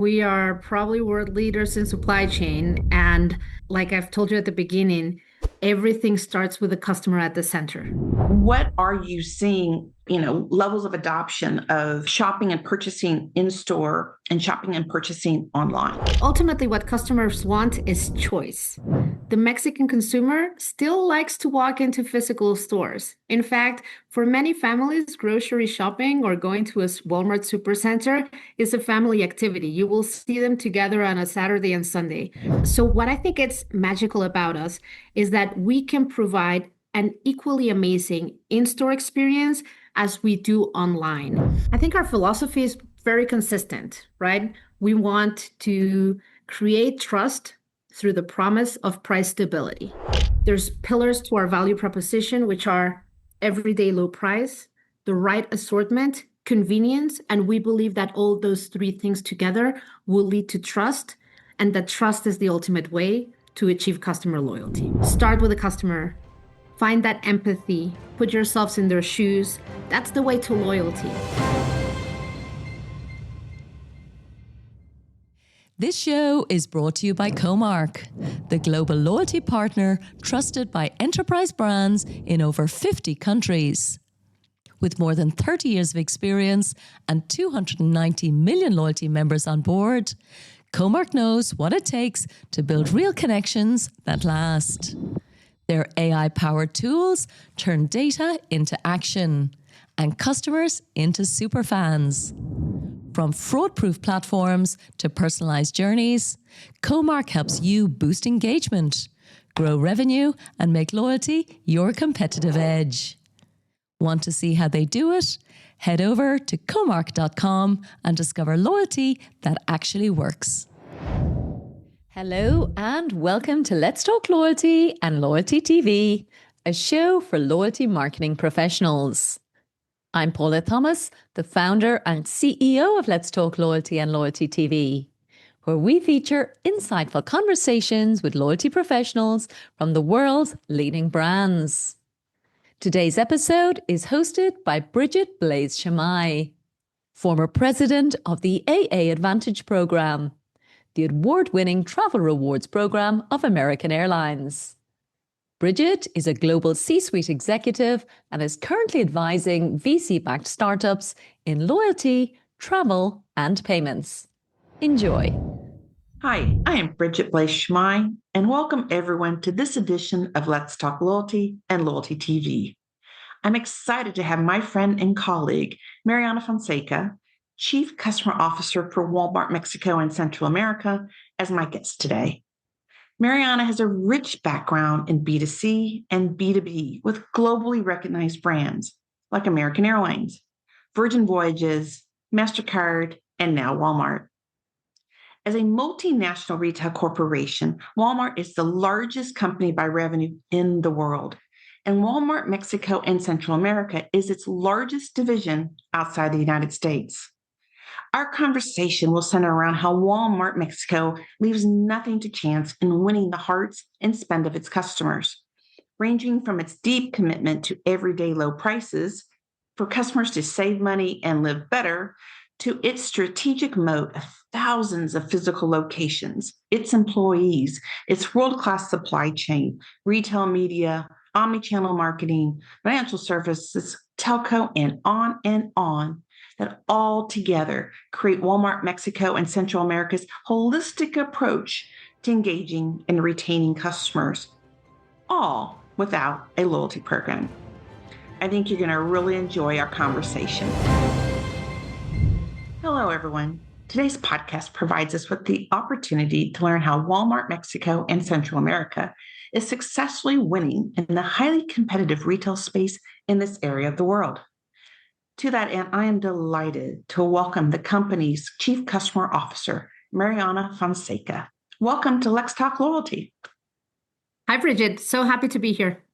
We are probably world leaders in supply chain. And like I've told you at the beginning, everything starts with the customer at the center. What are you seeing, levels of adoption of shopping and purchasing in store and shopping and purchasing online? Ultimately, what customers want is choice. The Mexican consumer still likes to walk into physical stores. In fact, for many families, grocery shopping or going to a Walmart supercenter is a family activity. You will see them together on a Saturday and Sunday. So, what I think is magical about us is that we can provide an equally amazing in-store experience as we do online. I think our philosophy is very consistent, right? We want to create trust through the promise of price stability. There's pillars to our value proposition, which are everyday low price, the right assortment, convenience, and we believe that all those three things together will lead to trust, and that trust is the ultimate way to achieve customer loyalty. Start with the customer, find that empathy, put yourselves in their shoes. That's the way to loyalty. This show is brought to you by Comark, the global loyalty partner trusted by enterprise brands in over 50 countries. With more than 30 years of experience and 290 million loyalty members on board, Comark knows what it takes to build real connections that last. Their AI-powered tools turn data into action and customers into superfans. From fraud-proof platforms to personalized journeys, Comark helps you boost engagement, grow revenue, and make loyalty your competitive edge. Want to see how they do it? Head over to comark.com and discover loyalty that actually works. Hello and welcome to Let's Talk Loyalty and Loyalty TV, a show for loyalty marketing professionals. I'm Paula Thomas, the founder and CEO of Let's Talk Loyalty and Loyalty TV, where we feature insightful conversations with loyalty professionals from the world's leading brands. Today's episode is hosted by Bridget Blaise-Shamai, former president of the AA Advantage program, the award-winning travel rewards program of American Airlines. Bridget is a global C-suite executive and is currently advising VC-backed startups in loyalty, travel, and payments. Enjoy. Hi, I am Bridget Blaise-Shamai, and welcome everyone to this edition of Let's Talk Loyalty and Loyalty TV. I'm excited to have my friend and colleague, Mariana Fonseca, Chief Customer Officer for Walmart Mexico and Central America, as my guest today. Mariana has a rich background in B2C and B2B with globally recognized brands like American Airlines, Virgin Voyages, MasterCard, and now Walmart. As a multinational retail corporation, Walmart is the largest company by revenue in the world, and Walmart Mexico and Central America is its largest division outside the United States. Our conversation will center around how Walmart Mexico leaves nothing to chance in winning the hearts and spend of its customers, ranging from its deep commitment to everyday low prices for customers to save money and live better, to its strategic moat of thousands of physical locations, its employees, its world-class supply chain, retail media, omnichannel marketing, financial services, telco, and on, that all together create Walmart Mexico and Central America's holistic approach to engaging and retaining customers, all without a loyalty program. I think you're going to really enjoy our conversation. Hello, everyone. Today's podcast provides us with the opportunity to learn how Walmart Mexico and Central America is successfully winning in the highly competitive retail space in this area of the world. To that end, I am delighted to welcome the company's Chief Customer Officer, Mariana Fonseca. Welcome to Let's Talk Loyalty. Hi, Bridget. So happy to be here.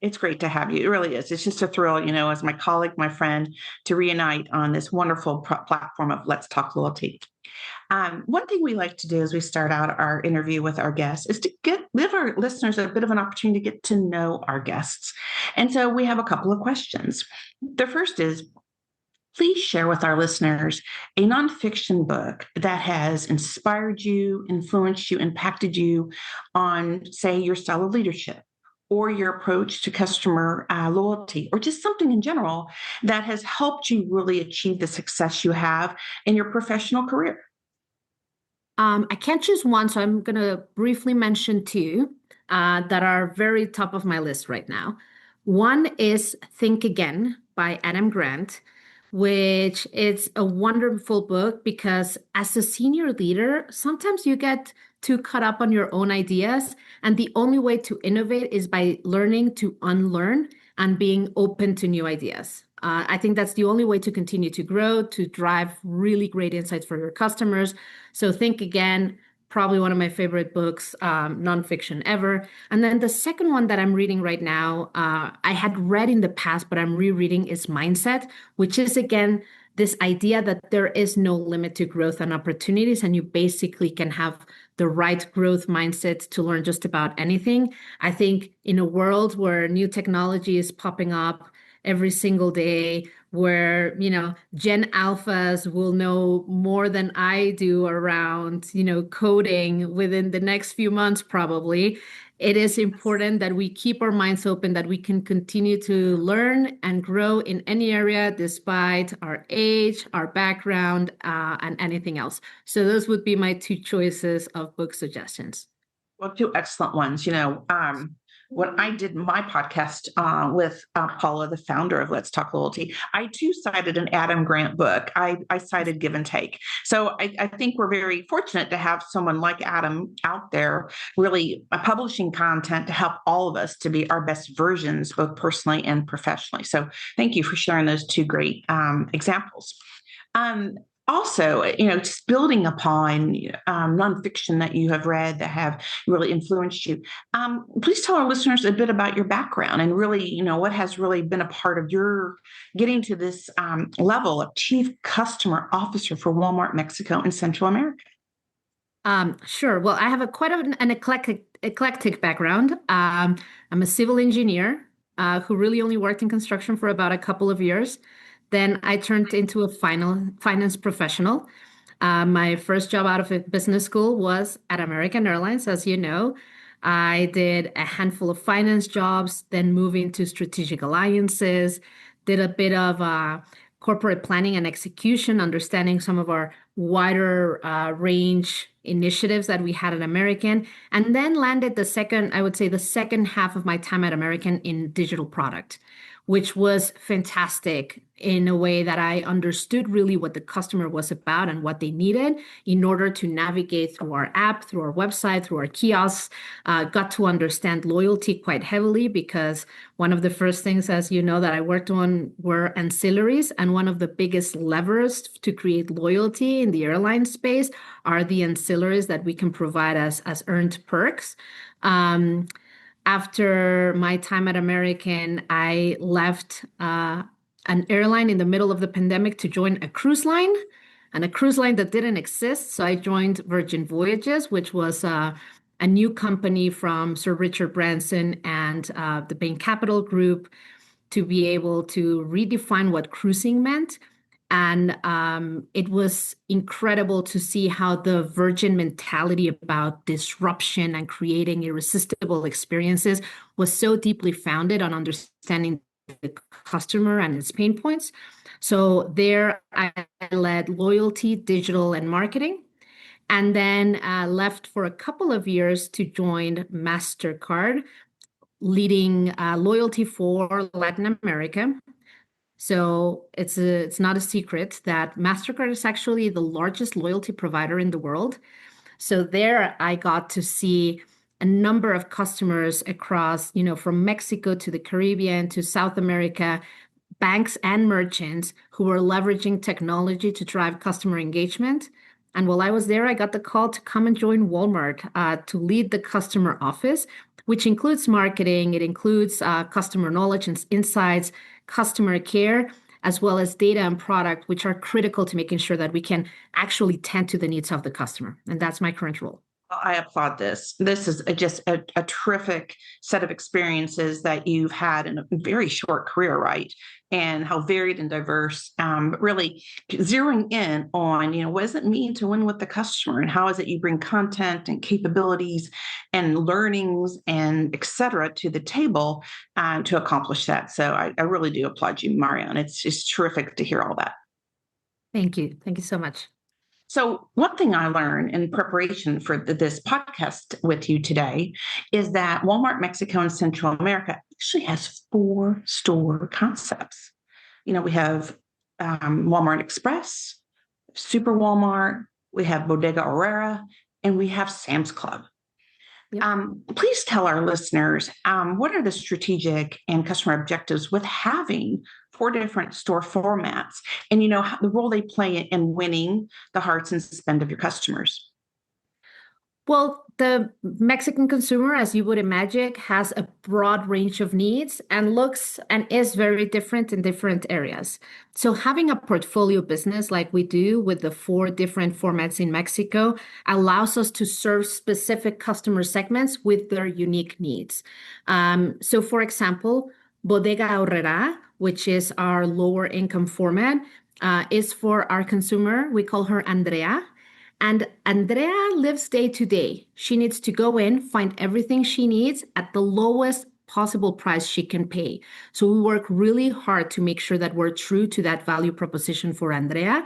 It's great to have you. It really is. It's just a thrill, as my colleague, my friend, to reunite on this wonderful platform of Let's Talk Loyalty. One thing we like to do as we start out our interview with our guests is to give our listeners a bit of an opportunity to get to know our guests. And so we have a couple of questions. The first is, please share with our listeners a nonfiction book that has inspired you, influenced you, impacted you on, say, your style of leadership or your approach to customer loyalty, or just something in general that has helped you really achieve the success you have in your professional career. I can't choose one, so I'm going to briefly mention two that are very top of my list right now. One is Think Again by Adam Grant, which is a wonderful book because as a senior leader, sometimes you get too caught up on your own ideas, and the only way to innovate is by learning to unlearn and being open to new ideas. I think that's the only way to continue to grow, to drive really great insights for your customers. So Think Again, probably one of my favorite books, nonfiction ever. And then the second one that I'm reading right now, I had read in the past, but I'm rereading is Mindset, which is again this idea that there is no limit to growth and opportunities, and you basically can have the right growth mindset to learn just about anything. I think in a world where new technology is popping up every single day, where Gen Alphas will know more than I do around coding within the next few months probably, it is important that we keep our minds open, that we can continue to learn and grow in any area despite our age, our background, and anything else. So those would be my two choices of book suggestions. Well, two excellent ones. When I did my podcast with Paula, the founder of Let's Talk Loyalty, I too cited an Adam Grant book. I cited Give and Take. So I think we're very fortunate to have someone like Adam out there really publishing content to help all of us to be our best versions, both personally and professionally. So thank you for sharing those two great examples. Also, just building upon nonfiction that you have read that have really influenced you, please tell our listeners a bit about your background and really, what has really been a part of your getting to this level of Chief Customer Officer for Walmart Mexico and Central America. Sure. Well, I have quite an eclectic background. I'm a civil engineer who really only worked in construction for about a couple of years. Then I turned into a finance professional. My first job out of business school was at American Airlines, as you know. I did a handful of finance jobs, then moved into strategic alliances, did a bit of corporate planning and execution, understanding some of our wider range initiatives that we had at American, and then landed the second half of my time at American in digital product, which was fantastic in a way that I understood really what the customer was about and what they needed in order to navigate through our app, through our website, through our kiosks. Got to understand loyalty quite heavily because one of the first things, as you know, that I worked on were ancillaries. And one of the biggest levers to create loyalty in the airline space are the ancillaries that we can provide as earned perks. After my time at American, I left an airline in the middle of the pandemic to join a cruise line, and a cruise line that didn't exist. So I joined Virgin Voyages, which was a new company from Sir Richard Branson and the Bain Capital Group, to be able to redefine what cruising meant. And it was incredible to see how the Virgin mentality about disruption and creating irresistible experiences was so deeply founded on understanding the customer and its pain points. So there I led loyalty, digital, and marketing, and then left for a couple of years to join MasterCard, leading loyalty for Latin America. So it's not a secret that MasterCard is actually the largest loyalty provider in the world. So there I got to see a number of customers across, from Mexico to the Caribbean to South America, banks and merchants who were leveraging technology to drive customer engagement. And while I was there, I got the call to come and join Walmart to lead the customer office, which includes marketing. It includes customer knowledge and insights, customer care, as well as data and product, which are critical to making sure that we can actually tend to the needs of the customer. And that's my current role. I applaud this. This is just a terrific set of experiences that you've had in a very short career, right? And how varied and diverse, really zeroing in on, what does it mean to win with the customer, and how is it you bring content and capabilities and learnings and et cetera to the table to accomplish that. So I really do applaud you, Marianne. It's just terrific to hear all that. Thank you. Thank you so much. So, one thing I learned in preparation for this podcast with you today is that Walmart Mexico and Central America actually has 4 store concepts. We have Walmart Express, Super Walmart, we have Bodega Aurrera, and we have Sam's Club. Yep. Please tell our listeners what are the strategic and customer objectives with having 4 different store formats, and the role they play in winning the hearts and spend of your customers. Well, the Mexican consumer, as you would imagine, has a broad range of needs and looks and is very different in different areas. So having a portfolio business like we do with the 4 different formats in Mexico allows us to serve specific customer segments with their unique needs. So for example, Bodega Aurrera, which is our lower income format, is for our consumer. We call her Andrea. And Andrea lives day to day. She needs to go in, find everything she needs at the lowest possible price she can pay. So we work really hard to make sure that we're true to that value proposition for Andrea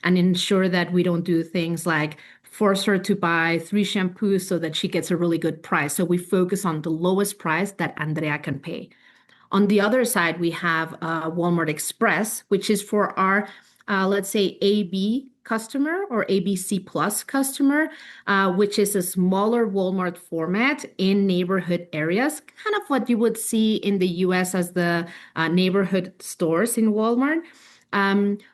and ensure that we don't do things like force her to buy 3 shampoos so that she gets a really good price. So we focus on the lowest price that Andrea can pay. On the other side, we have Walmart Express, which is for our, let's say, AB customer or ABC plus customer, which is a smaller Walmart format in neighborhood areas, kind of what you would see in the US as the neighborhood stores in Walmart.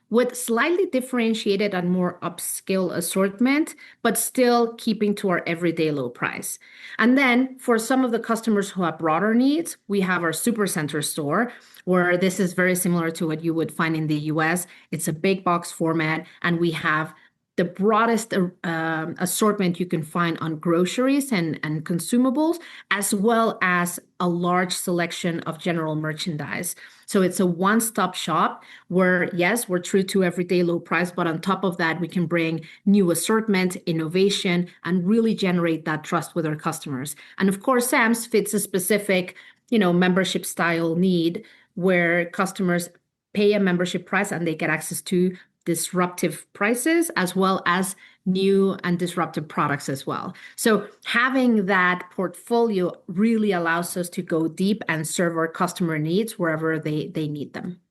With slightly differentiated and more upscale assortment, but still keeping to our everyday low price. And then for some of the customers who have broader needs, we have our Supercenter store, where this is very similar to what you would find in the US. It's a big box format, and we have the broadest assortment you can find on groceries and consumables, as well as a large selection of general merchandise. So it's a one-stop shop where, yes, we're true to everyday low price, but on top of that, we can bring new assortment, innovation, and really generate that trust with our customers. And of course, Sam's fits a specific, membership style need where customers pay a membership price and they get access to disruptive prices as well as new and disruptive products as well. So having that portfolio really allows us to go deep and serve our customer needs wherever they need them.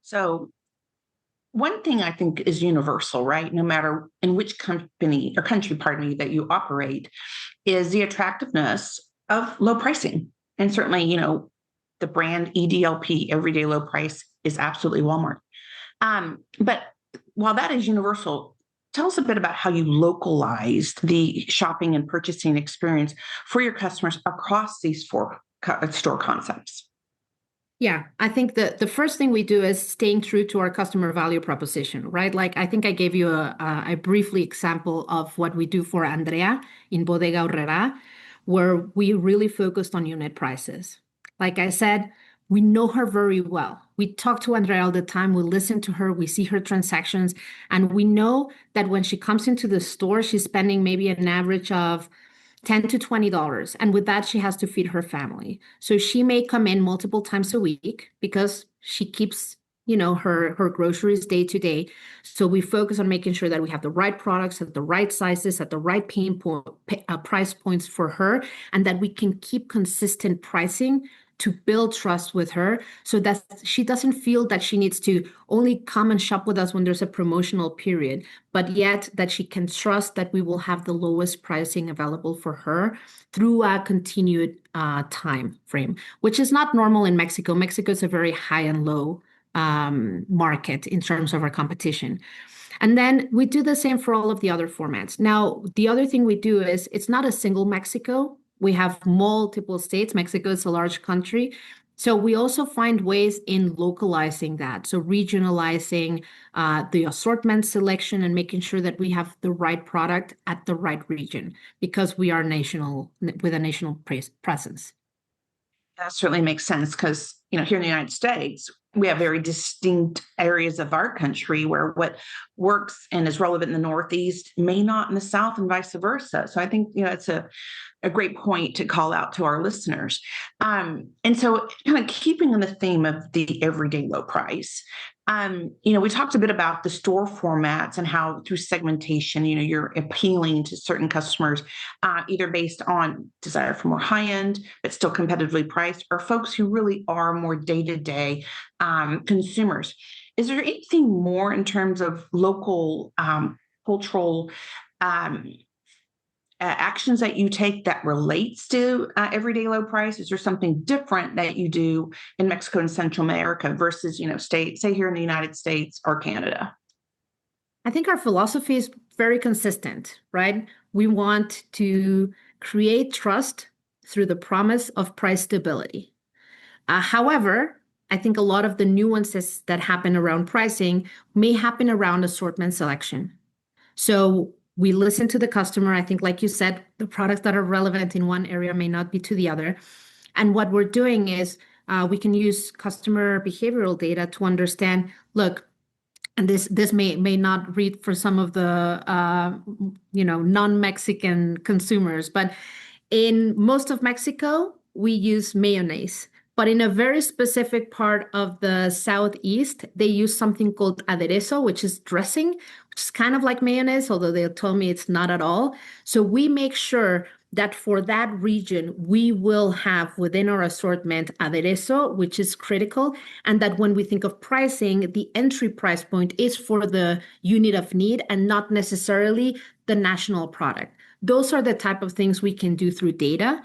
So one thing I think is universal, right? No matter in which company or country, pardon me, that you operate, is the attractiveness of low pricing. And certainly, the brand EDLP, everyday low price, is absolutely Walmart. But while that is universal, tell us a bit about how you localized the shopping and purchasing experience for your customers across these 4 store concepts. Yeah, I think the first thing we do is staying true to our customer value proposition, right? Like I think I gave you a briefly example of what we do for Andrea in Bodega Aurrera, where we really focused on unit prices. Like I said, we know her very well. We talk to Andrea all the time. We listen to her. We see her transactions. And we know that when she comes into the store, she's spending maybe an average of $10 to $20. And with that, she has to feed her family. So she may come in multiple times a week because she keeps, her groceries day to day. So we focus on making sure that we have the right products at the right sizes, at the right price points for her, and that we can keep consistent pricing to build trust with her so that she doesn't feel that she needs to only come and shop with us when there's a promotional period, but yet that she can trust that we will have the lowest pricing available for her through a continued time frame, which is not normal in Mexico. Mexico is a very high and low market in terms of our competition. And then we do the same for all of the other formats. Now, the other thing we do is it's not a single Mexico. We have multiple states. Mexico is a large country. So we also find ways in localizing that. So regionalizing the assortment selection and making sure that we have the right product at the right region because we are national with a national presence. That certainly makes sense because, here in the United States, we have very distinct areas of our country where what works and is relevant in the Northeast may not in the South and vice versa. So I think, it's a great point to call out to our listeners. And so, kind of keeping in the theme of the everyday low price, we talked a bit about the store formats and how through segmentation, you're appealing to certain customers, either based on desire for more high end, but still competitively priced, or folks who really are more day to day consumers. Is there anything more in terms of local cultural actions that you take that relates to everyday low price? Is there something different that you do in Mexico and Central America versus, say here in the United States or Canada? I think our philosophy is very consistent, right? We want to create trust through the promise of price stability. However, I think a lot of the nuances that happen around pricing may happen around assortment selection. So we listen to the customer. I think, like you said, the products that are relevant in one area may not be to the other. And what we're doing is we can use customer behavioral data to understand, look, and this may not read for some of the non-Mexican consumers, but in most of Mexico, we use mayonnaise. But in a very specific part of the southeast, they use something called aderezo, which is dressing, which is kind of like mayonnaise, although they'll tell me it's not at all. So we make sure that for that region, we will have within our assortment aderezo, which is critical, and that when we think of pricing, the entry price point is for the unit of need and not necessarily the national product. Those are the type of things we can do through data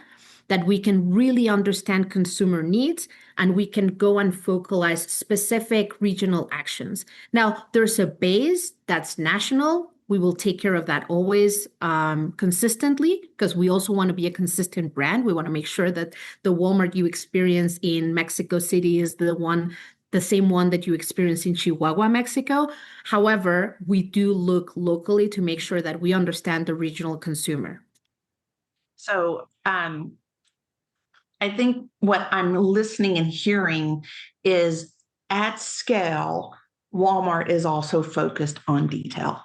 that we can really understand consumer needs and we can go and focalize specific regional actions. Now, there's a base that's national. We will take care of that always consistently because we also want to be a consistent brand. We want to make sure that the Walmart you experience in Mexico City is the same one that you experience in Chihuahua, Mexico. However, we do look locally to make sure that we understand the regional consumer. So I think what I'm listening and hearing is at scale, Walmart is also focused on detail.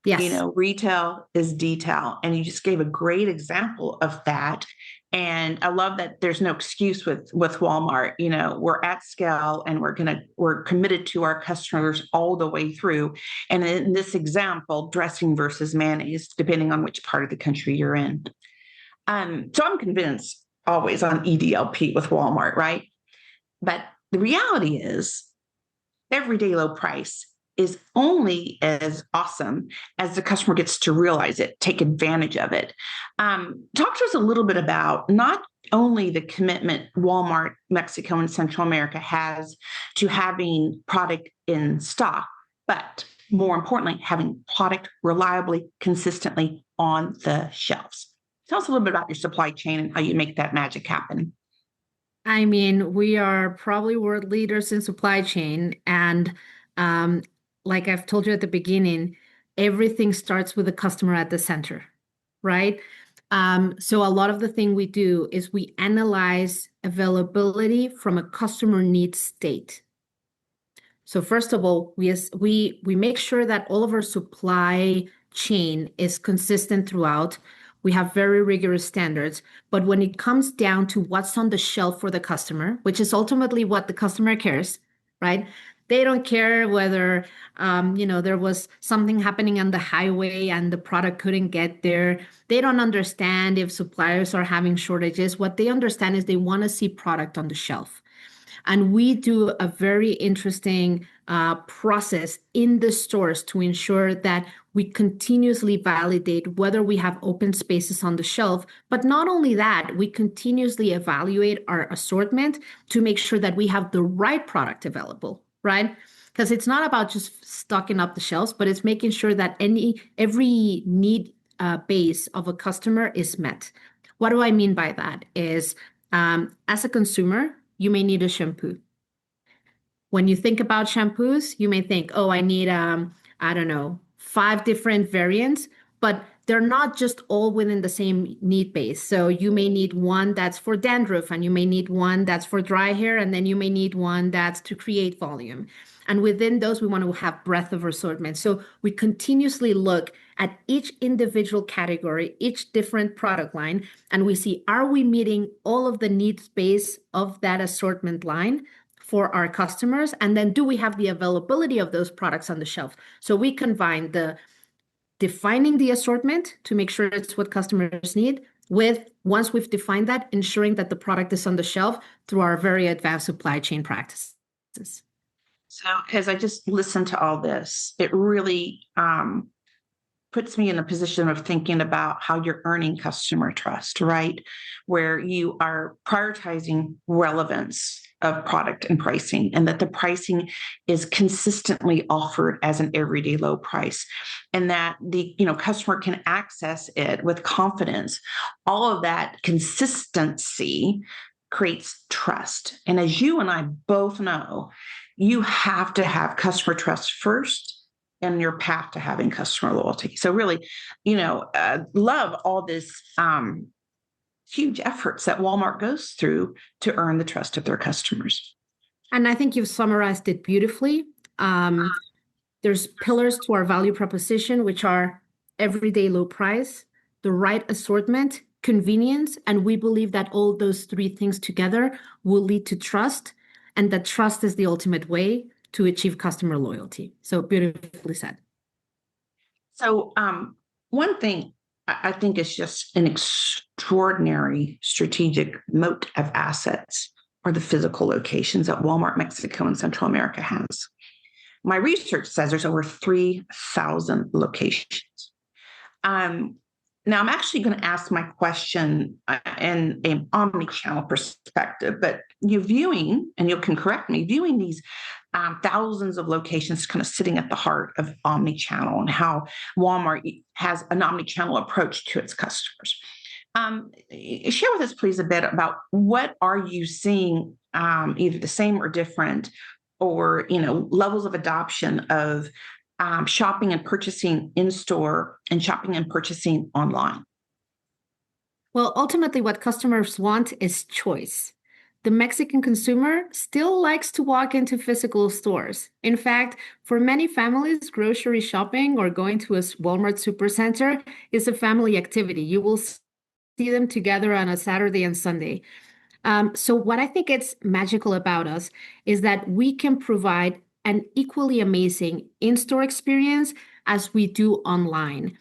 Yes. Retail is detail. And you just gave a great example of that. And I love that there's no excuse with Walmart. We're at scale and we're committed to our customers all the way through. And in this example, dressing versus mayonnaise, depending on which part of the country you're in. So I'm convinced always on EDLP with Walmart, right? But the reality is everyday low price is only as awesome as the customer gets to realize it, take advantage of it. Talk to us a little bit about not only the commitment Walmart, Mexico, and Central America has to having product in stock, but more importantly, having product reliably, consistently on the shelves. Tell us a little bit about your supply chain and how you make that magic happen. I mean, we are probably world leaders in supply chain. And like I've told you at the beginning, everything starts with the customer at the center, right? So a lot of the thing we do is we analyze availability from a customer needs state. So first of all, we make sure that all of our supply chain is consistent throughout. We have very rigorous standards, but when it comes down to what's on the shelf for the customer, which is ultimately what the customer cares, right? They don't care whether there was something happening on the highway and the product couldn't get there. They don't understand if suppliers are having shortages. What they understand is they want to see product on the shelf. And we do a very interesting process in the stores to ensure that we continuously validate whether we have open spaces on the shelf. But not only that, we continuously evaluate our assortment to make sure that we have the right product available, right? Because it's not about just stocking up the shelves, but it's making sure that every need base of a customer is met. What do I mean by that is as a consumer, you may need a shampoo. When you think about shampoos, you may think, oh, I need, I don't know, 5 different variants, but they're not just all within the same need base. So you may need one that's for dandruff, and you may need one that's for dry hair, and then you may need one that's to create volume. And within those, we want to have breadth of assortment. So we continuously look at each individual category, each different product line, and we see, are we meeting all of the needs base of that assortment line for our customers? And then do we have the availability of those products on the shelf? So we combine the defining the assortment to make sure it's what customers need with, once we've defined that, ensuring that the product is on the shelf through our very advanced supply chain practices. So as I just listened to all this, it really puts me in a position of thinking about how you're earning customer trust, right? Where you are prioritizing relevance of product and pricing, and that the pricing is consistently offered as an everyday low price, and that the customer can access it with confidence. All of that consistency creates trust. And as you and I both know, you have to have customer trust first in your path to having customer loyalty. So really, love all this huge efforts that Walmart goes through to earn the trust of their customers. And I think you've summarized it beautifully. There's pillars to our value proposition, which are everyday low price, the right assortment, convenience, and we believe that all those 3 things together will lead to trust, and that trust is the ultimate way to achieve customer loyalty. So beautifully said. So one thing I think is just an extraordinary strategic moat of assets are the physical locations that Walmart Mexico and Central America has. My research says there's over 3,000 locations. Now, I'm actually going to ask my question in an omnichannel perspective, but you're viewing, and you can correct me, viewing these thousands of locations kind of sitting at the heart of omnichannel and how Walmart has an omnichannel approach to its customers. Share with us, please, a bit about what are you seeing, either the same or different, or levels of adoption of shopping and purchasing in store and shopping and purchasing online? Well, ultimately, what customers want is choice. The Mexican consumer still likes to walk into physical stores. In fact, for many families, grocery shopping or going to a Walmart supercenter is a family activity. You will see them together on a Saturday and Sunday. So what I think it's magical about us is that we can provide an equally amazing in-store experience as we do online.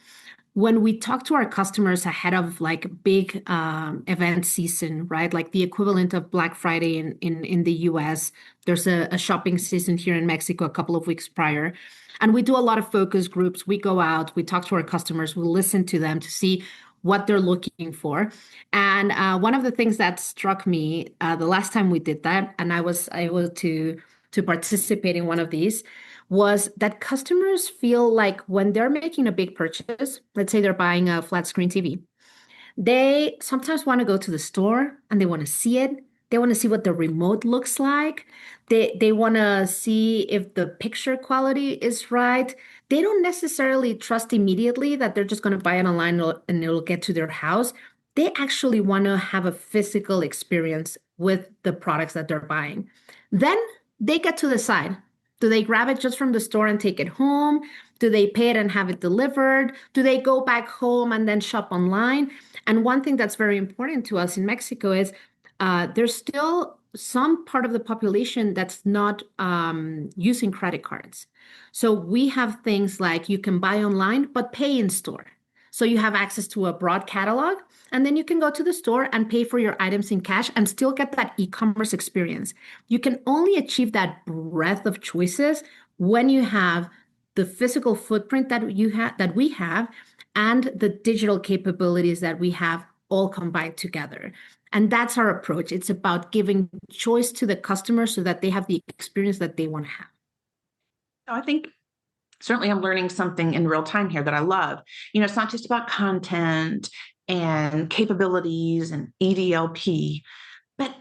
When we talk to our customers ahead of like big event season, right? Like the equivalent of Black Friday in the US, there's a shopping season here in Mexico a couple of weeks prior. And we do a lot of focus groups. We go out, we talk to our customers, we listen to them to see what they're looking for. And one of the things that struck me the last time we did that, and I was able to participate in one of these, was that customers feel like when they're making a big purchase, let's say they're buying a flat screen TV, they sometimes want to go to the store and they want to see it. They want to see what the remote looks like. They want to see if the picture quality is right. They don't necessarily trust immediately that they're just going to buy it online and it'll get to their house. They actually want to have a physical experience with the products that they're buying. Then they get to decide. Do they grab it just from the store and take it home? Do they pay it and have it delivered? Do they go back home and then shop online? And one thing that's very important to us in Mexico is there's still some part of the population that's not using credit cards. So we have things like you can buy online, but pay in store. So you have access to a broad catalog, and then you can go to the store and pay for your items in cash and still get that e-commerce experience. You can only achieve that breadth of choices when you have the physical footprint that we have and the digital capabilities that we have all combined together. And that's our approach. It's about giving choice to the customer so that they have the experience that they want to have. I think certainly I'm learning something in real time here that I love. It's not just about content and capabilities and EDLP, but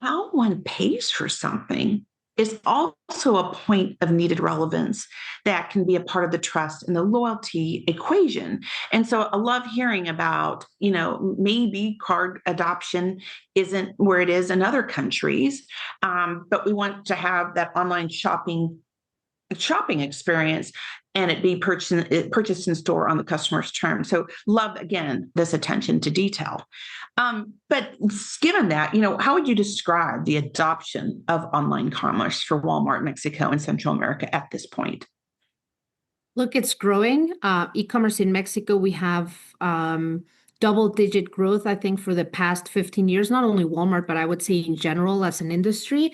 how one pays for something is also a point of needed relevance that can be a part of the trust and the loyalty equation. And so I love hearing about, maybe card adoption isn't where it is in other countries, but we want to have that online shopping experience and it be purchased in store on the customer's terms. So love, again, this attention to detail. But given that, how would you describe the adoption of online commerce for Walmart Mexico and Central America at this point? Look, it's growing. E-commerce in Mexico, we have double-digit growth, I think, for the past 15 years, not only Walmart, but I would say in general as an industry.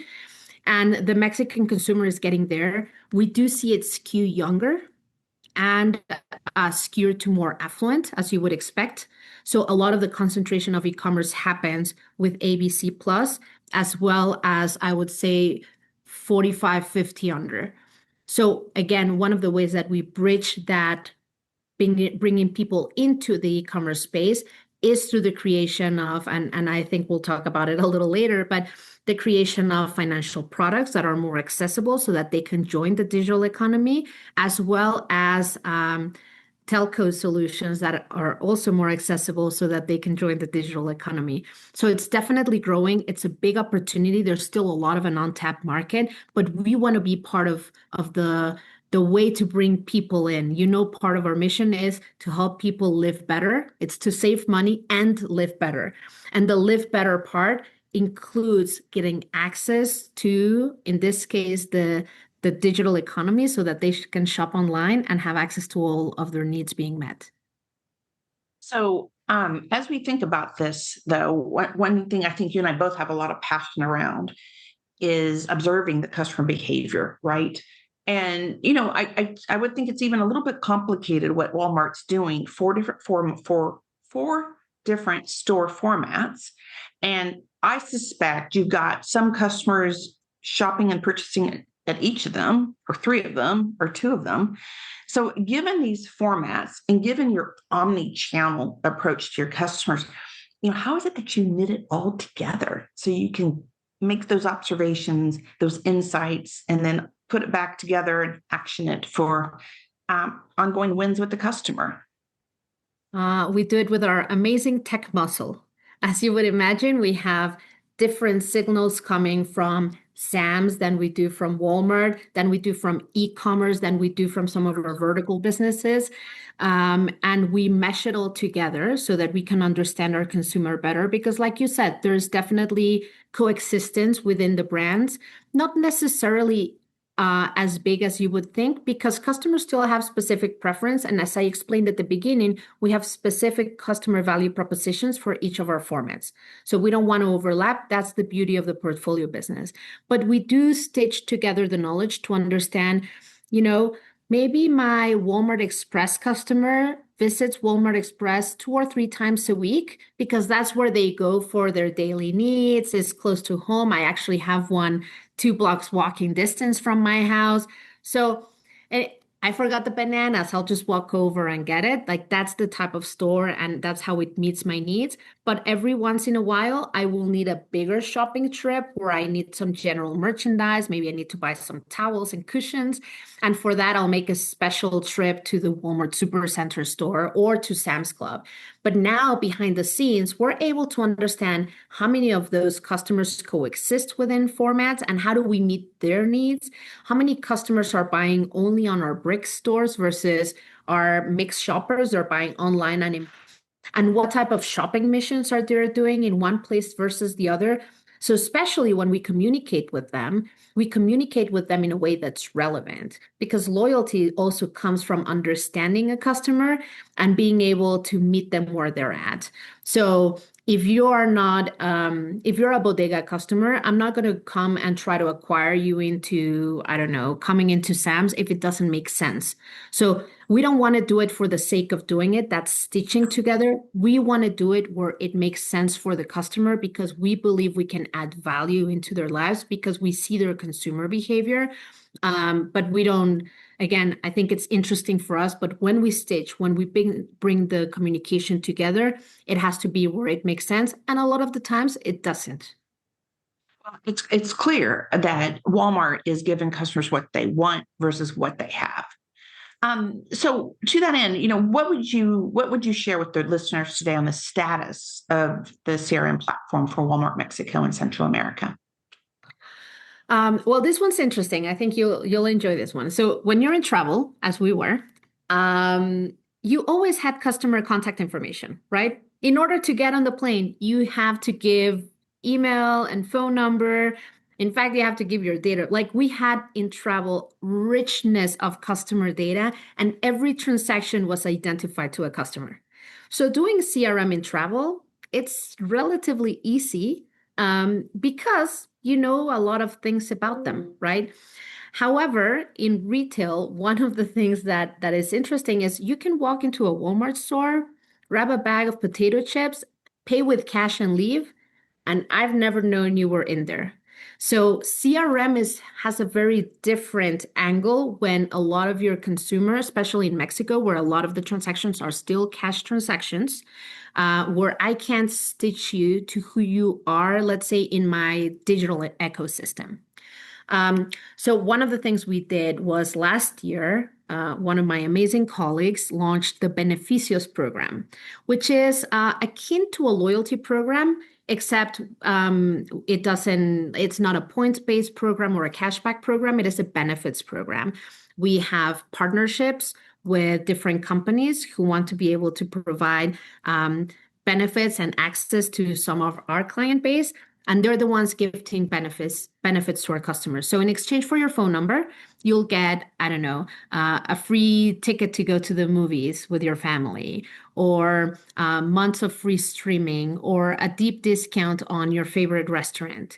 And the Mexican consumer is getting there. We do see it skew younger and skewed to more affluent, as you would expect. So a lot of the concentration of e-commerce happens with ABC plus, as well as I would say 45, 50 under. So again, one of the ways that we bridge that bringing people into the e-commerce space is through the creation of, and I think we'll talk about it a little later, but the creation of financial products that are more accessible so that they can join the digital economy, as well as telco solutions that are also more accessible so that they can join the digital economy. So it's definitely growing. It's a big opportunity. There's still a lot of an untapped market, but we want to be part of the way to bring people in. Part of our mission is to help people live better. It's to save money and live better. And the live better part includes getting access to, in this case, the digital economy so that they can shop online and have access to all of their needs being met. So, as we think about this, though, one thing I think you and I both have a lot of passion around is observing the customer behavior, right? And I would think it's even a little bit complicated what Walmart's doing. Four different store formats, and I suspect you've got some customers shopping and purchasing at each of them, or three of them, or two of them. So, given these formats and given your omni-channel approach to your customers, how is it that you knit it all together so you can make those observations, those insights, and then put it back together and action it for ongoing wins with the customer? We do it with our amazing tech muscle. As you would imagine, we have different signals coming from Sam's than we do from Walmart, than we do from e-commerce, than we do from some of our vertical businesses. And we mesh it all together so that we can understand our consumer better. Because like you said, there's definitely coexistence within the brands, not necessarily as big as you would think, because customers still have specific preference. And as I explained at the beginning, we have specific customer value propositions for each of our formats. So we don't want to overlap. That's the beauty of the portfolio business. But we do stitch together the knowledge to understand, maybe my Walmart Express customer visits Walmart Express 2 or 3 times a week because that's where they go for their daily needs. It's close to home. I actually have one 2 blocks walking distance from my house. So I forgot the bananas. I'll just walk over and get it. Like that's the type of store and that's how it meets my needs. But every once in a while, I will need a bigger shopping trip where I need some general merchandise. Maybe I need to buy some towels and cushions. And for that, I'll make a special trip to the Walmart Supercenter store or to Sam's Club. But now behind the scenes, we're able to understand how many of those customers coexist within formats and how do we meet their needs? How many customers are buying only on our brick stores versus our mixed shoppers are buying online and what type of shopping missions are they doing in one place versus the other? So especially when we communicate with them in a way that's relevant because loyalty also comes from understanding a customer and being able to meet them where they're at. So if you're a bodega customer, I'm not going to come and try to acquire you into, I don't know, coming into Sam's if it doesn't make sense. So we don't want to do it for the sake of doing it. That's stitching together. We want to do it where it makes sense for the customer because we believe we can add value into their lives because we see their consumer behavior. But we don't, again, I think it's interesting for us, but when we stitch, when we bring the communication together, it has to be where it makes sense. And a lot of the times it doesn't. It's clear that Walmart is giving customers what they want versus what they have. So to that end, what would you share with the listeners today on the status of the CRM platform for Walmart Mexico and Central America? Well, this one's interesting. I think you'll enjoy this one. So when you're in travel, as we were, you always had customer contact information, right? In order to get on the plane, you have to give email and phone number. In fact, you have to give your data. Like we had in travel richness of customer data, and every transaction was identified to a customer. So doing CRM in travel, it's relatively easy because you know a lot of things about them, right? However, in retail, one of the things that is interesting is you can walk into a Walmart store, grab a bag of potato chips, pay with cash and leave, and I've never known you were in there. So CRM has a very different angle when a lot of your consumers, especially in Mexico, where a lot of the transactions are still cash transactions, where I can't stitch you to who you are, let's say in my digital ecosystem. So one of the things we did was last year, one of my amazing colleagues launched the Beneficios program, which is akin to a loyalty program, except it's not a points-based program or a cashback program. It is a benefits program. We have partnerships with different companies who want to be able to provide benefits and access to some of our client base, and they're the ones gifting benefits to our customers. So in exchange for your phone number, you'll get, I don't know, a free ticket to go to the movies with your family, or months of free streaming, or a deep discount on your favorite restaurant.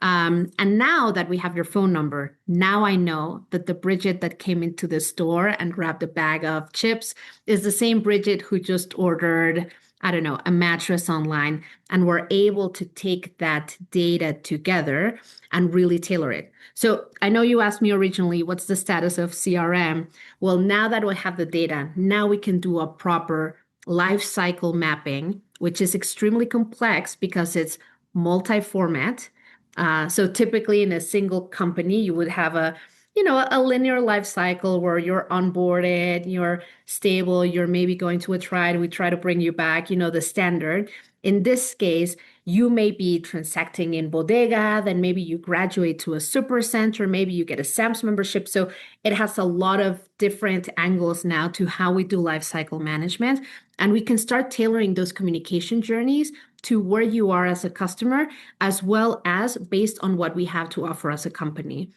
And now that we have your phone number, now I know that the Bridget that came into the store and grabbed a bag of chips is the same Bridget who just ordered, I don't know, a mattress online, and we're able to take that data together and really tailor it. So I know you asked me originally, what's the status of CRM? Well, now that we have the data, now we can do a proper life cycle mapping, which is extremely complex because it's multi-format. So typically in a single company, you would have a linear life cycle where you're onboarded, you're stable, you're maybe going to a trial, we try to bring you back, the standard. In this case, you may be transacting in Bodega, then maybe you graduate to a super center, maybe you get a Sam's membership. So it has a lot of different angles now to how we do life cycle management. And we can start tailoring those communication journeys to where you are as a customer, as well as based on what we have to offer as a company.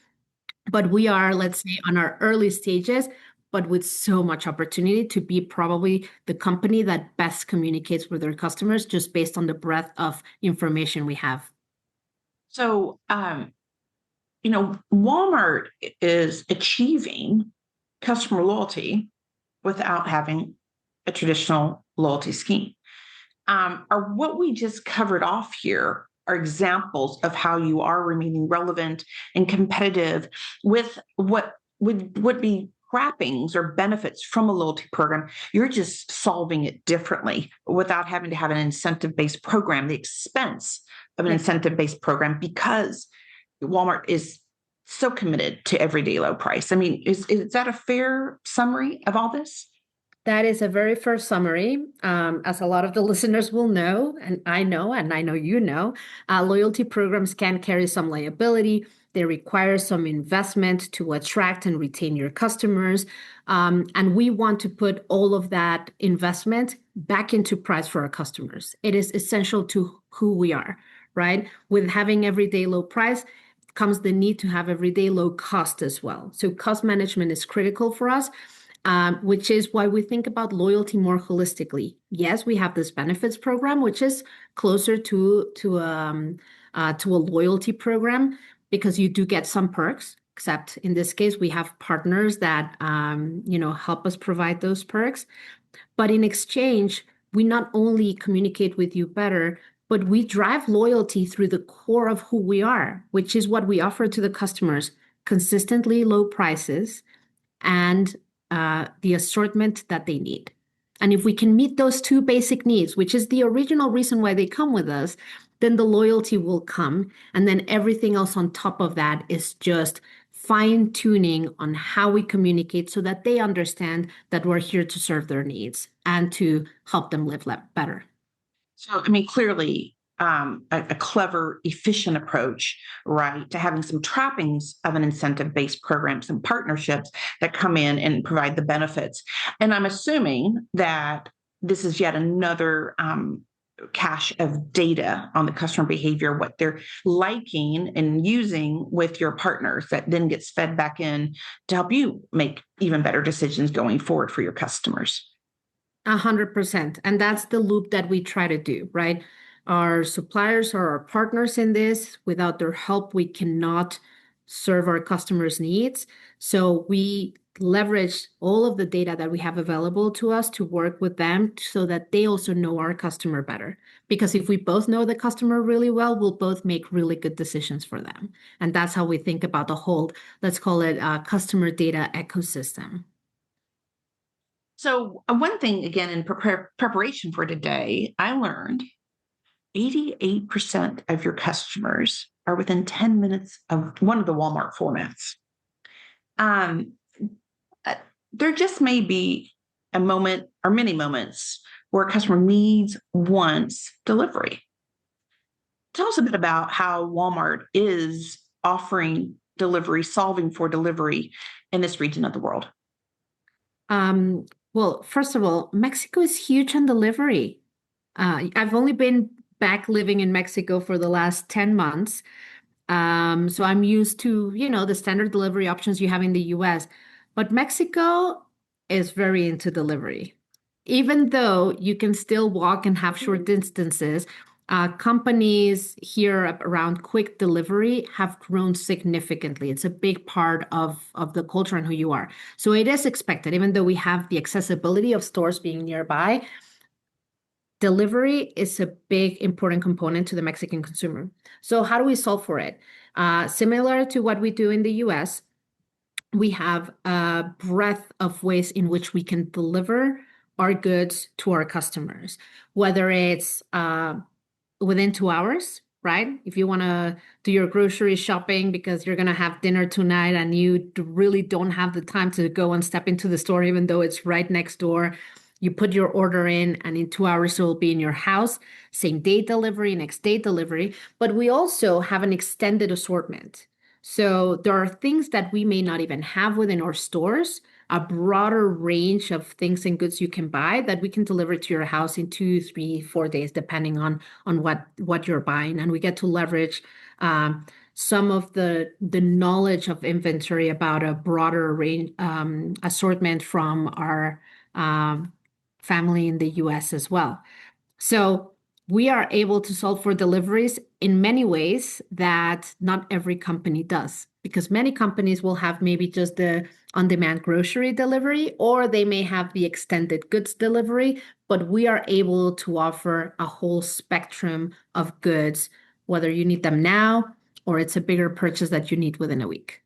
But we are, let's say, on our early stages, but with so much opportunity to be probably the company that best communicates with their customers just based on the breadth of information we have. So, Walmart is achieving customer loyalty without having a traditional loyalty scheme. Are what we just covered off here are examples of how you are remaining relevant and competitive with what would be trappings or benefits from a loyalty program. You're just solving it differently without having to have an incentive-based program, the expense of an incentive-based program, because Walmart is so committed to everyday low price. I mean, is that a fair summary of all this? That is a very fair summary. As a lot of the listeners will know, and I know you know, loyalty programs can carry some liability. They require some investment to attract and retain your customers. And we want to put all of that investment back into price for our customers. It is essential to who we are, right? With having everyday low price comes the need to have everyday low cost as well. So cost management is critical for us. Which is why we think about loyalty more holistically. Yes, we have this benefits program, which is closer to a loyalty program because you do get some perks. Except in this case, we have partners that help us provide those perks. But in exchange, we not only communicate with you better, but we drive loyalty through the core of who we are, which is what we offer to the customers: consistently low prices and the assortment that they need. And if we can meet those two basic needs, which is the original reason why they come with us, then the loyalty will come. And then everything else on top of that is just fine tuning on how we communicate so that they understand that we're here to serve their needs and to help them live better. So, I mean, clearly, a clever, efficient approach, right, to having some trappings of an incentive-based program, some partnerships that come in and provide the benefits. And I'm assuming that this is yet another cache of data on the customer behavior, what they're liking and using with your partners that then gets fed back in to help you make even better decisions going forward for your customers. 100%. And that's the loop that we try to do, right? Our suppliers are our partners in this. Without their help, we cannot serve our customers' needs. So we leverage all of the data that we have available to us to work with them so that they also know our customer better. Because if we both know the customer really well, we'll both make really good decisions for them. And that's how we think about the whole, let's call it a customer data ecosystem. So, one thing, again, in preparation for today, I learned 88% of your customers are within 10 minutes of one of the Walmart formats. Um, there just may be a moment or many moments where a customer wants delivery. Tell us a bit about how Walmart is offering delivery, solving for delivery in this region of the world. Well, first of all, Mexico is huge on delivery. I've only been back living in Mexico for the last 10 months. So I'm used to, the standard delivery options you have in the US. But Mexico is very into delivery. Even though you can still walk and have short distances, companies here around quick delivery have grown significantly. It's a big part of the culture and who you are. So it is expected, even though we have the accessibility of stores being nearby, delivery is a big, important component to the Mexican consumer. So how do we solve for it? Similar to what we do in the US, we have a breadth of ways in which we can deliver our goods to our customers, whether it's within 2 hours, right? If you want to do your grocery shopping because you're going to have dinner tonight and you really don't have the time to go and step into the store, even though it's right next door, you put your order in and in 2 hours it will be in your house, same day delivery, next day delivery. But we also have an extended assortment. So there are things that we may not even have within our stores, a broader range of things and goods you can buy that we can deliver to your house in 2, 3, 4 days, depending on what you're buying. And we get to leverage some of the knowledge of inventory about a broader range assortment from our family in the US as well. So we are able to solve for deliveries in many ways that not every company does, because many companies will have maybe just the on-demand grocery delivery, or they may have the extended goods delivery, but we are able to offer a whole spectrum of goods, whether you need them now or it's a bigger purchase that you need within a week.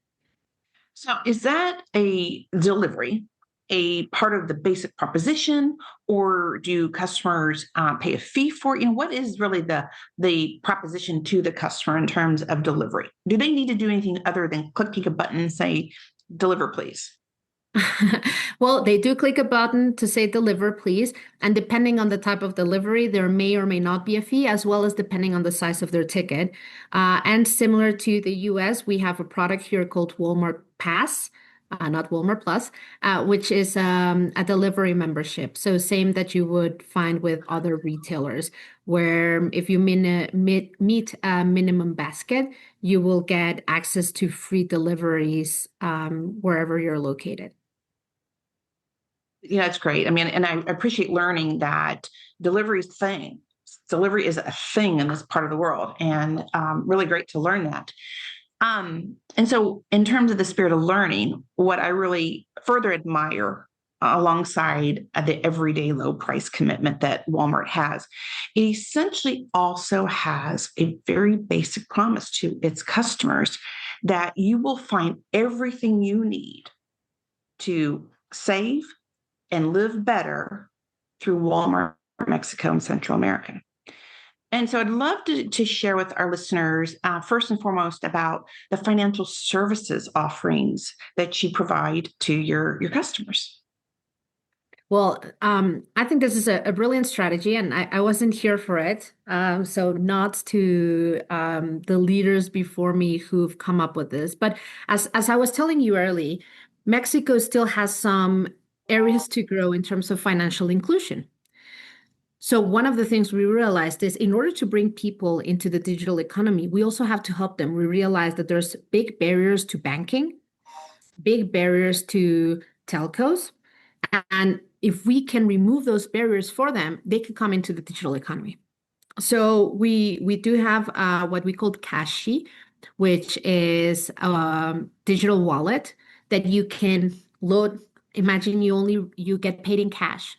So, is that a delivery, a part of the basic proposition, or do customers pay a fee for it? What is really the proposition to the customer in terms of delivery? Do they need to do anything other than clicking a button and say, "Deliver, please"? Well, they do click a button to say deliver, please. And depending on the type of delivery, there may or may not be a fee, as well as depending on the size of their ticket. And similar to the US, we have a product here called Walmart Pass, not Walmart Plus, which is a delivery membership. So same that you would find with other retailers, where if you meet a minimum basket, you will get access to free deliveries wherever you're located. Yeah, it's great. I mean, and I appreciate learning that delivery is a thing. Delivery is a thing in this part of the world, and really great to learn that. And so, in terms of the spirit of learning, what I really further admire alongside the everyday low price commitment that Walmart has, it essentially also has a very basic promise to its customers that you will find everything you need to save and live better through Walmart, Mexico, and Central America. And so I'd love to share with our listeners, first and foremost, about the financial services offerings that you provide to your customers. Well, I think this is a brilliant strategy, and I wasn't here for it. So not to the leaders before me who've come up with this. But as I was telling you early, Mexico still has some areas to grow in terms of financial inclusion. So one of the things we realized is in order to bring people into the digital economy, we also have to help them. We realized that there's big barriers to banking, big barriers to telcos. And if we can remove those barriers for them, they can come into the digital economy. So we do have what we call Cashi, which is a digital wallet that you can load. Imagine you get paid in cash,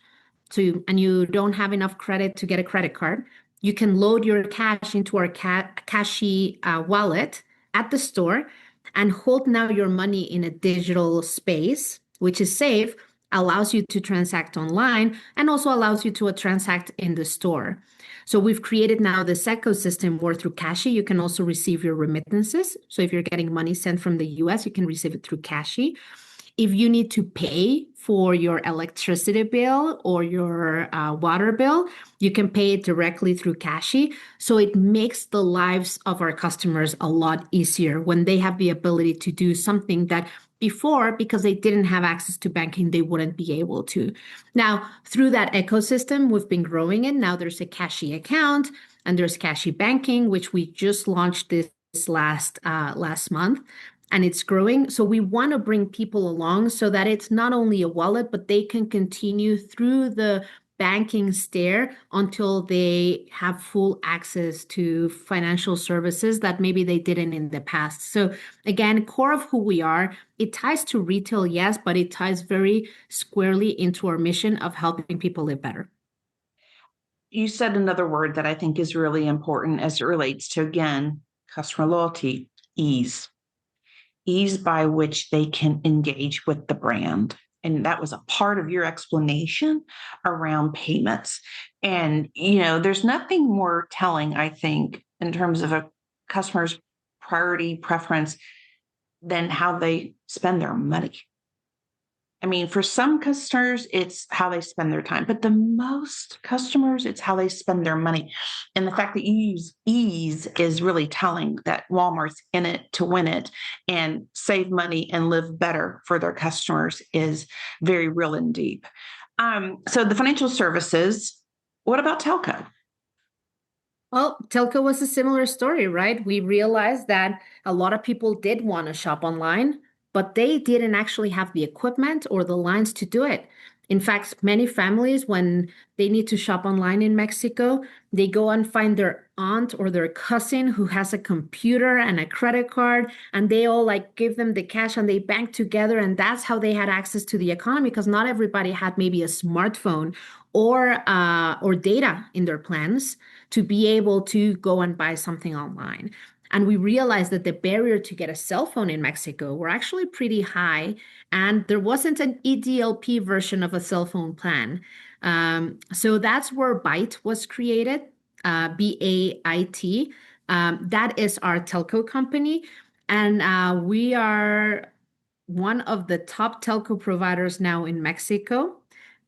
and you don't have enough credit to get a credit card. You can load your cash into our Cashi wallet at the store and hold now your money in a digital space, which is safe, allows you to transact online, and also allows you to transact in the store. So we've created now this ecosystem where through Cashi, you can also receive your remittances. So if you're getting money sent from the US, you can receive it through Cashi. If you need to pay for your electricity bill or your water bill, you can pay it directly through Cashi. So it makes the lives of our customers a lot easier when they have the ability to do something that before, because they didn't have access to banking, they wouldn't be able to. Now, through that ecosystem, we've been growing it. Now there's a Cashi account and there's Cashi banking, which we just launched this last month, and it's growing. So we want to bring people along so that it's not only a wallet, but they can continue through the banking stair until they have full access to financial services that maybe they didn't in the past. So again, core of who we are, it ties to retail, yes, but it ties very squarely into our mission of helping people live better. You said another word that I think is really important as it relates to, again, customer loyalty: ease. Ease by which they can engage with the brand. And that was a part of your explanation around payments. And, there's nothing more telling, I think, in terms of a customer's priority preference than how they spend their money. I mean, for some customers, it's how they spend their time, but the most customers, it's how they spend their money. And the fact that you use ease is really telling that Walmart's in it to win it and save money and live better for their customers is very real and deep. So the financial services, what about telco? Well, telco was a similar story, right? We realized that a lot of people did want to shop online, but they didn't actually have the equipment or the lines to do it. In fact, many families, when they need to shop online in Mexico, they go and find their aunt or their cousin who has a computer and a credit card, and they all like give them the cash and they bank together. And that's how they had access to the economy because not everybody had maybe a smartphone or data in their plans to be able to go and buy something online. And we realized that the barrier to get a cell phone in Mexico were actually pretty high, and there wasn't an EDLP version of a cell phone plan. So that's where Byte was created, BAIT. That is our telco company, and we are one of the top telco providers now in Mexico.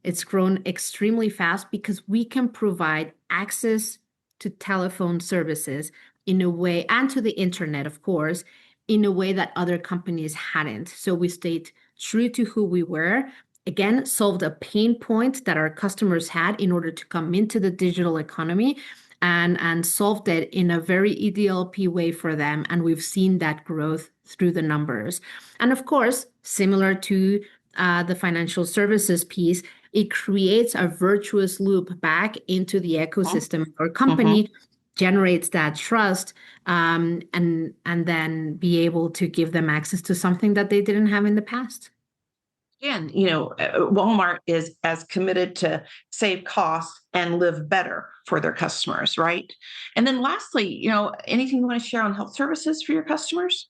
It's grown extremely fast because we can provide access to telephone services in a way, and to the internet, of course, in a way that other companies hadn't. So we stayed true to who we were. Again, solved a pain point that our customers had in order to come into the digital economy and solved it in a very EDLP way for them. And we've seen that growth through the numbers. And of course, similar to the financial services piece, it creates a virtuous loop back into the ecosystem. Our company generates that trust, and then be able to give them access to something that they didn't have in the past. Again, Walmart is as committed to save costs and live better for their customers, right? And then lastly, anything you want to share on health services for your customers?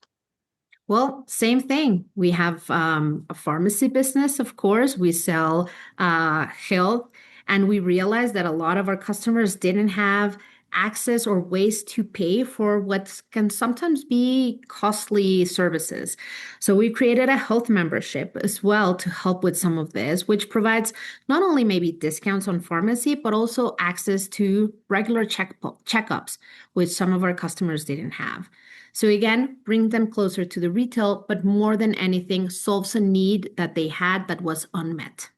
Well, same thing. We have a pharmacy business, of course. We sell health, and we realized that a lot of our customers didn't have access or ways to pay for what can sometimes be costly services. So we created a health membership as well to help with some of this, which provides not only maybe discounts on pharmacy, but also access to regular checkups, which some of our customers didn't have. So again, bring them closer to the retail, but more than anything, solves a need that they had that was unmet.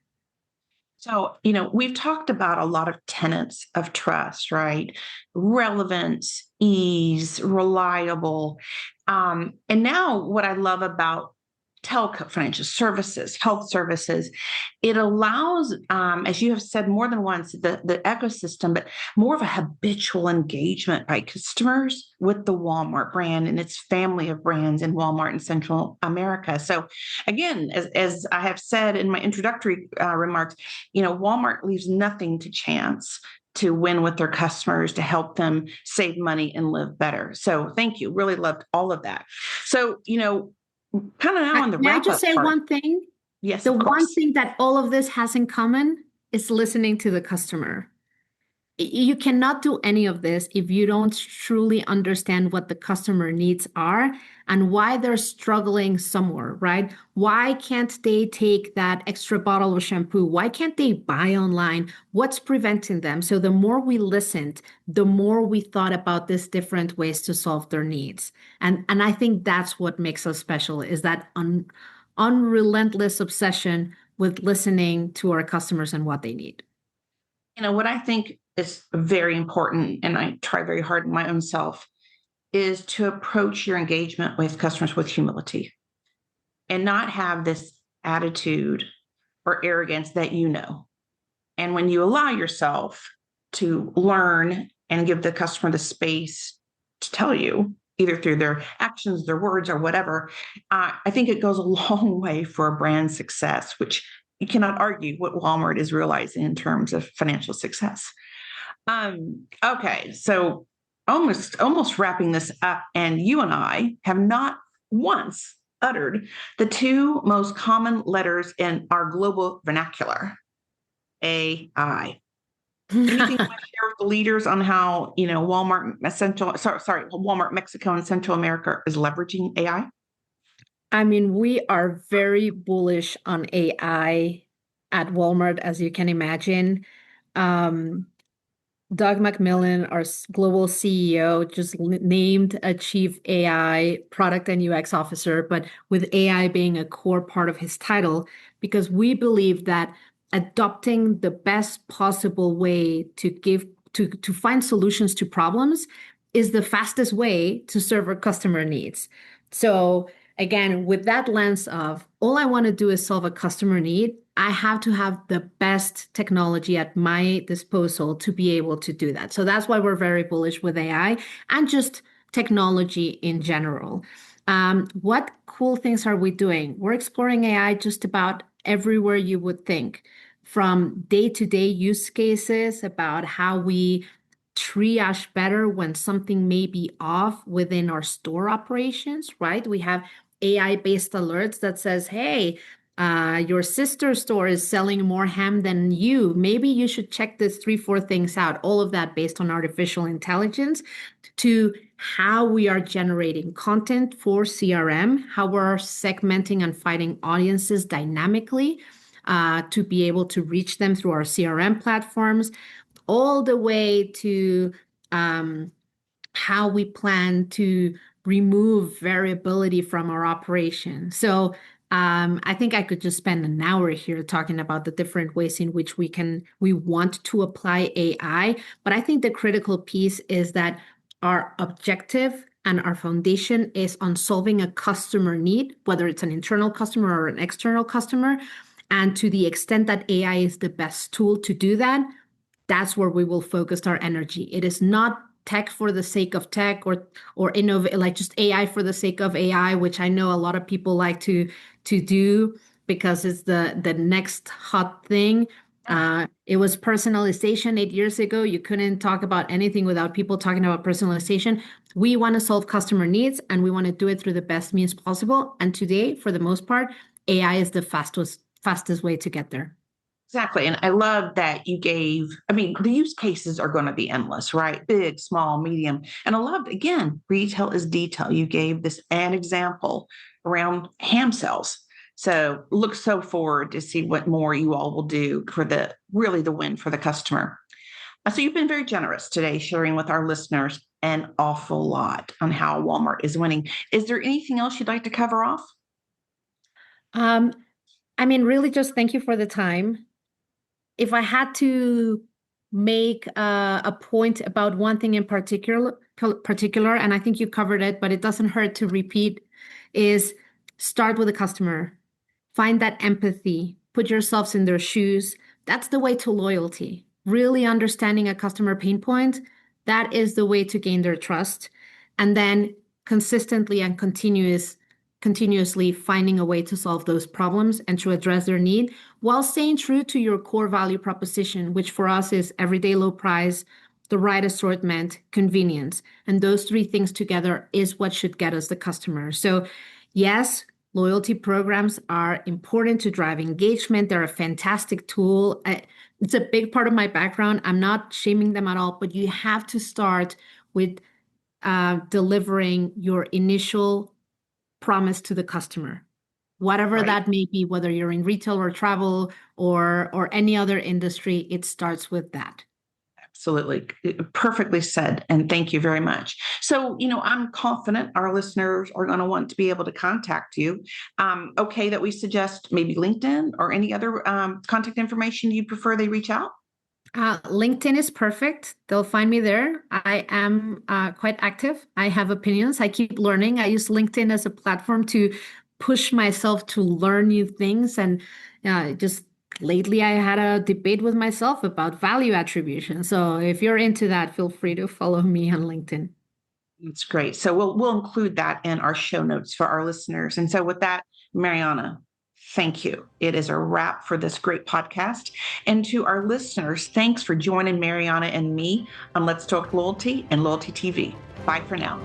So, we've talked about a lot of tenets of trust, right? Relevance, ease, reliable. And now, what I love about telco, financial services, health services, it allows, as you have said more than once, the ecosystem, but more of a habitual engagement by customers with the Walmart brand and its family of brands in Walmart in Central America. So, again, as I have said in my introductory remarks, Walmart leaves nothing to chance to win with their customers, to help them save money and live better. So thank you. Really loved all of that. So, kind of now on the May I wrap just up say part. one thing? Yes, The of one course. thing that all of this has in common is listening to the customer. You cannot do any of this if you don't truly understand what the customer needs are and why they're struggling somewhere, right? Why can't they take that extra bottle of shampoo? Why can't they buy online? What's preventing them? So the more we listened, the more we thought about these different ways to solve their needs. And I think that's what makes us special is that unrelentless obsession with listening to our customers and what they need. What I think is very important, and I try very hard in my own self, is to approach your engagement with customers with humility and not have this attitude or arrogance that And when you allow yourself to learn and give the customer the space to tell you, either through their actions, their words, or whatever, I think it goes a long way for a brand success, which you cannot argue what Walmart is realizing in terms of financial success. Okay, so almost wrapping this up, and you and I have not once uttered the two most common letters in our global vernacular: AI. Anything you want to share with the leaders on how Walmart Mexico and Central America is leveraging AI? I mean, we are very bullish on AI at Walmart, as you can imagine. Um, Doug McMillan, our global CEO, just named a chief AI product and UX officer, but with AI being a core part of his title, because we believe that adopting the best possible way to find solutions to problems is the fastest way to serve our customer needs. So again, with that lens of all I want to do is solve a customer need, I have to have the best technology at my disposal to be able to do that. So that's why we're very bullish with AI and just technology in general. What cool things are we doing? We're exploring AI just about everywhere you would think, from day-to-day use cases about how we triage better when something may be off within our store operations, right? We have AI-based alerts that says, hey, your sister store is selling more ham than you. Maybe you should check this 3, 4 things out. All of that based on artificial intelligence, to how we are generating content for CRM, how we're segmenting and finding audiences dynamically to be able to reach them through our CRM platforms, all the way to how we plan to remove variability from our operation. So I think I could just spend an hour here talking about the different ways in which we want to apply AI. But I think the critical piece is that our objective and our foundation is on solving a customer need, whether it's an internal customer or an external customer. And to the extent that AI is the best tool to do that, that's where we will focus our energy. It is not tech for the sake of tech or innovate, like just AI for the sake of AI, which I know a lot of people like to do because it's the next hot thing. It was personalization 8 years ago. You couldn't talk about anything without people talking about personalization. We want to solve customer needs and we want to do it through the best means possible. And today, for the most part, AI is the fastest way to get there. Exactly. And I love that you gave, I mean, the use cases are going to be endless, right? Big, small, medium. And I loved, again, retail is detail. You gave this an example around ham sales. So look so forward to see what more you all will do for the really the win for the customer. So you've been very generous today, sharing with our listeners an awful lot on how Walmart is winning. Is there anything else you'd like to cover off? Um, I mean, really, just thank you for the time. If I had to make a point about one thing in particular, and I think you covered it, but it doesn't hurt to repeat, is start with the customer. Find that empathy, put yourselves in their shoes. That's the way to loyalty. Really understanding a customer pain point, that is the way to gain their trust. And then consistently and continuously finding a way to solve those problems and to address their need while staying true to your core value proposition, which for us is everyday low price, the right assortment, convenience. And those three things together is what should get us the customer. So, yes, loyalty programs are important to drive engagement. They're a fantastic tool. It's a big part of my background. I'm not shaming them at all, but you have to start with delivering your initial promise to the customer, whatever Right. that may be, whether you're in retail or travel or any other industry, it starts with that. Absolutely. Perfectly said. And thank you very much. So, I'm confident our listeners are going to want to be able to contact you. Okay, that we suggest maybe LinkedIn or any other contact information you prefer they reach out? LinkedIn is perfect. They'll find me there. I am quite active. I have opinions. I keep learning. I use LinkedIn as a platform to push myself to learn new things. And just lately, I had a debate with myself about value attribution. So if you're into that, feel free to follow me on LinkedIn. That's great. So we'll include that in our show notes for our listeners. And so with that, Mariana, thank you. It is a wrap for this great podcast. And to our listeners, thanks for joining Mariana and me on Let's Talk Loyalty and Loyalty TV. Bye for now.